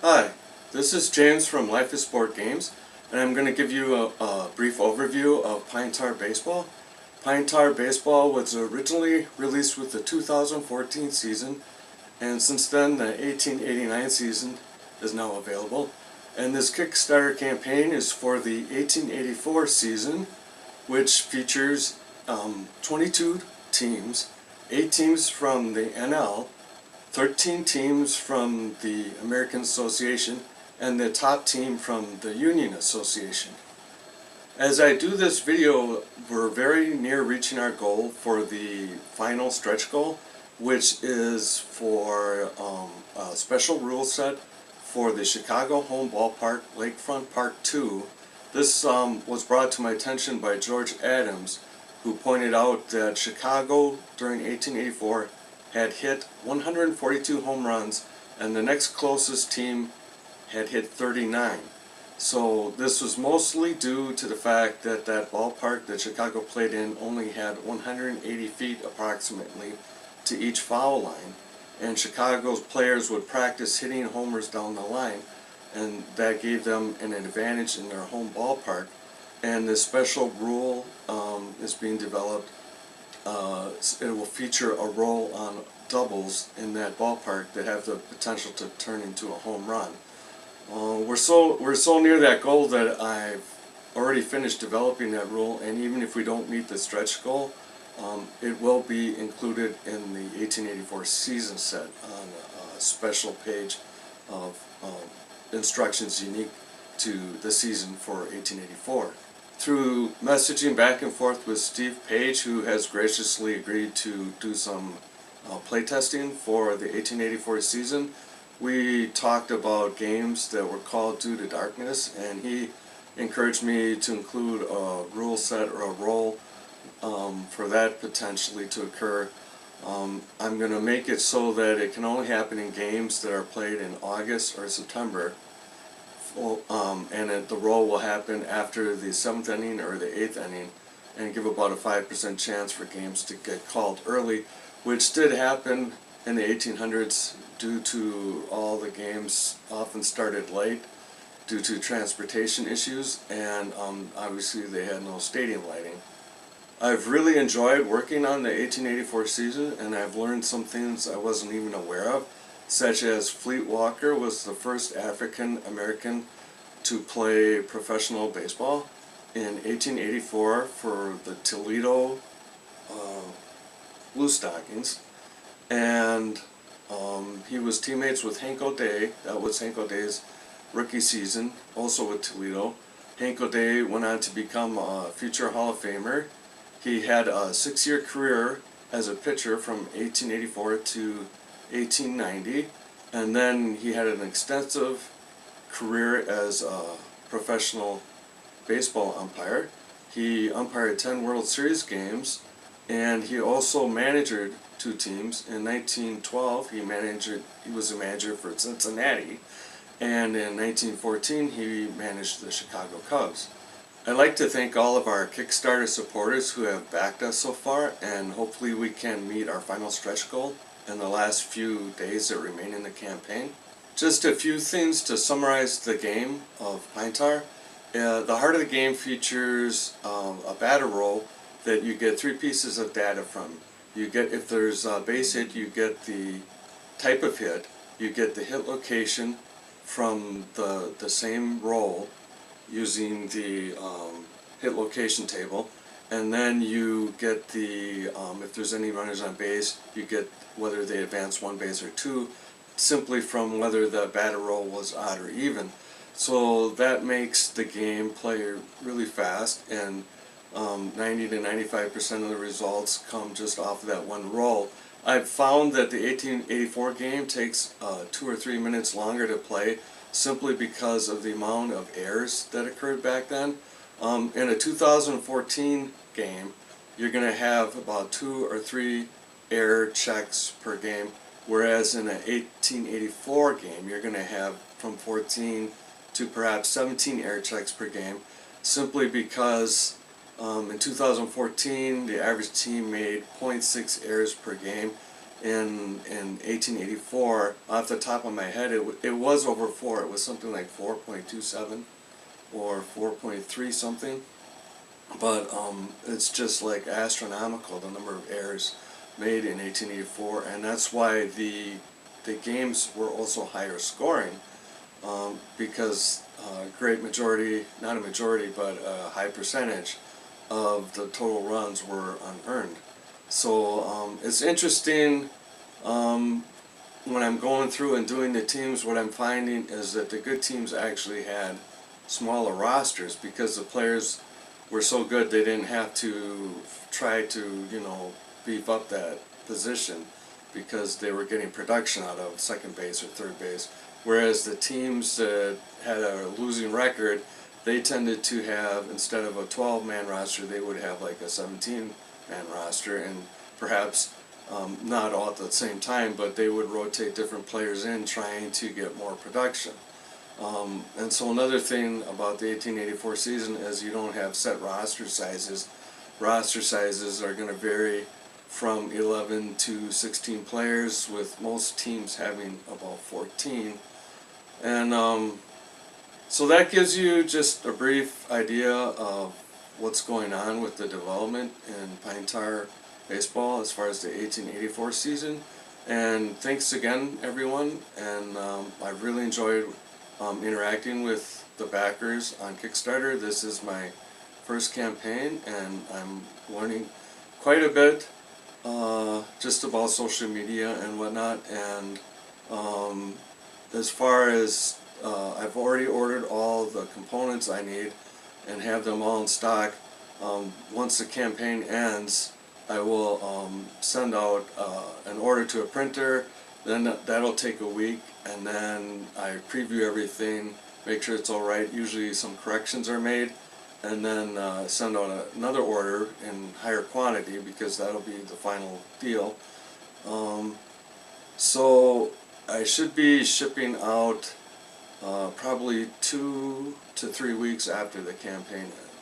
Hi, this is James from Life is Sport Games, and I'm going to give you a brief overview of Pine Tar Baseball. Pine Tar Baseball was originally released with the 2014 season, and since then the 1889 season is now available. And this Kickstarter campaign is for the 1884 season, which features 22 teams, 8 teams from the NL, 13 teams from the American Association, and the top team from the Union Association. As I do this video, we're very near reaching our goal for the final stretch goal, which is for a special rule set for the Chicago home ballpark, Lakefront Park 2. This was brought to my attention by George Adams, who pointed out that Chicago during 1884 had hit 142 home runs, and the next closest team had hit 39. So this was mostly due to the fact that that ballpark that Chicago played in only had 180 feet approximately to each foul line, and Chicago's players would practice hitting homers down the line, and that gave them an advantage in their home ballpark. And this special rule is being developed. It will feature a roll on doubles in that ballpark that have the potential to turn into a home run. We're so near that goal that I've already finished developing that rule, and even if we don't meet the stretch goal, it will be included in the 1884 season set on a special page of instructions unique to the season for 1884. Through messaging back and forth with Steve Page, who has graciously agreed to do some playtesting for the 1884 season, we talked about games that were called Due to Darkness, and he encouraged me to include a rule set or a roll for that potentially to occur. I'm going to make it so that it can only happen in games that are played in August or September. And the roll will happen after the 7th inning or the 8th inning, and give about a 5% chance for games to get called early, which did happen in the 1800s due to all the games often started late due to transportation issues, and obviously they had no stadium lighting. I've really enjoyed working on the 1884 season, and I've learned some things I wasn't even aware of, such as Fleet Walker was the first African American to play professional baseball in 1884 for the Toledo Blue Stockings, and he was teammates with Hank O'Day. That was Hank O'Day's rookie season, also with Toledo. Hank O'Day went on to become a future Hall of Famer. He had a 6-year career as a pitcher from 1884 to 1890, and then he had an extensive career as a professional baseball umpire. He umpired 10 World Series games, and he also managed 2 teams. In 1912 he was a manager for Cincinnati, and in 1914 he managed the Chicago Cubs. I'd like to thank all of our Kickstarter supporters who have backed us so far, and hopefully we can meet our final stretch goal in the last few days that remain in the campaign. Just a few things to summarize the game of Pine Tar. The heart of the game features a batter roll that you get 3 pieces of data from. You get, if there's a base hit, you get the type of hit, you get the hit location from the same roll using the hit location table, and then you get the, if there's any runners on base, you get whether they advance 1 base or 2, simply from whether the batter roll was odd or even. So that makes the game play really fast, and 90 to 95% of the results come just off of that one roll. I've found that the 1884 game takes 2 or 3 minutes longer to play, simply because of the amount of errors that occurred back then. In a 2014 game, you're going to have about 2 or 3 error checks per game, whereas in an 1884 game, you're going to have from 14 to perhaps 17 error checks per game, simply because in 2014 the average team made 0.6 errors per game, in 1884. Off the top of my head, it was over 4. It was something like 4.27 or 4.3 something. But it's just like astronomical, the number of errors made in 1884, and that's why the games were also higher scoring, because a great majority, not a majority, but a high percentage of the total runs were unearned. So it's interesting, when I'm going through and doing the teams, what I'm finding is that the good teams actually had smaller rosters because the players were so good they didn't have to try to, beef up that position because they were getting production out of second base or third base. Whereas the teams that had a losing record, they tended to have, instead of a 12-man roster, they would have like a 17-man roster, and perhaps not all at the same time, but they would rotate different players in trying to get more production. And so another thing about the 1884 season is you don't have set roster sizes. Roster sizes are going to vary from 11 to 16 players, with most teams having about 14. And so that gives you just a brief idea of what's going on with the development in Pine Tar baseball as far as the 1884 season. And thanks again, everyone. And I've really enjoyed interacting with the backers on Kickstarter. This is my first campaign, and I'm learning quite a bit just about social media and whatnot. And as far as I've already ordered all the components I need and have them all in stock. Once the campaign ends, I will send out an order to a printer. Then that'll take a week, and then I preview everything, make sure it's alright. Usually some corrections are made, and then send out another order in higher quantity because that'll be the final deal. So I should be shipping out probably 2 to 3 weeks after the campaign ends.